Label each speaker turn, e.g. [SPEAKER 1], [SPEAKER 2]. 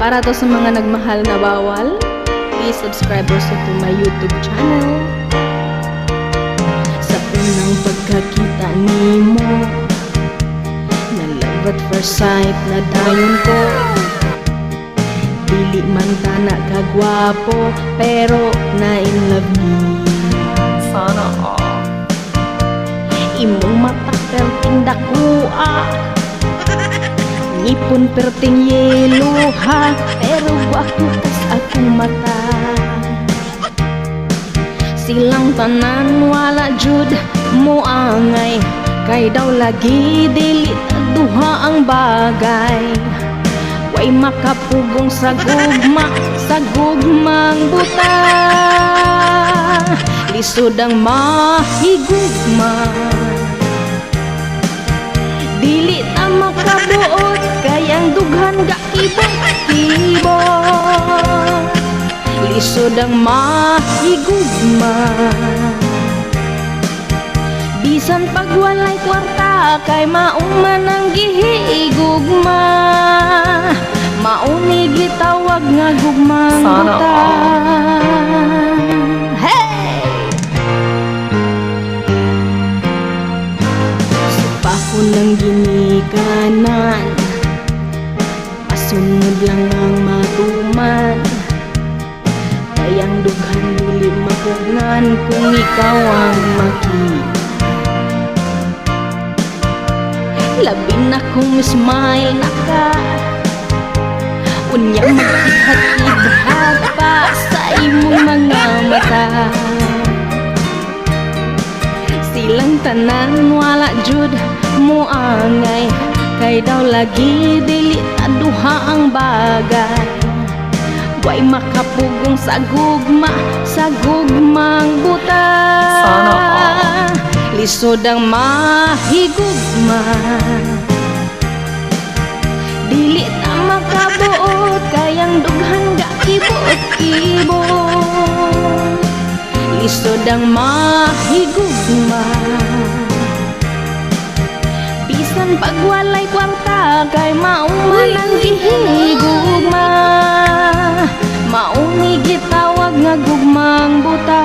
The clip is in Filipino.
[SPEAKER 1] Para to sa mga nagmahal na bawal, please subscribe also to my YouTube channel. Sa unang pagkakita nimo, na love at first sight na dayon ko. Dili man ta na kagwapo, pero na in love me.
[SPEAKER 2] Sana all.
[SPEAKER 1] Imong mata perting dakua, ngipon perting yelo ha, pero wako tas akong mata. Silang tanan wala jud mo angay, kay daw lagi dili duha ang bagay. Way makapugong sa gugmang buta, lisod ang mahigugma. Dili ta makabuot, kayang dughan ga ibot-ibot. Lisod ang mahigugma, bisan pag walay kwarta, kay mauman ang gihigugma. Mauni gitawag nga gugmang
[SPEAKER 2] Sana
[SPEAKER 1] buta.
[SPEAKER 2] all.
[SPEAKER 1] Hey! Supa ko ng ginikanan, pasunod lang ang matuman. Kayang dughan dili mapugnan kung ikaw ang makita. Labi na kung smile na ka, unya maghatid-had pa sa imong mga mata. Silang tanan wala jud mo angay, kay daw lagi dili ta duha ang bagay. Way makapugong sa gugmang buta.
[SPEAKER 2] Sana all.
[SPEAKER 1] Lisod ang mahigugma, dili ta makabuot, kayang dughan ga ibot-ibot. Lisod ang mahigugma, bisan pag walay kwarta, kay mauman ang gihigugma. Mauni gitawag nga gugmang buta.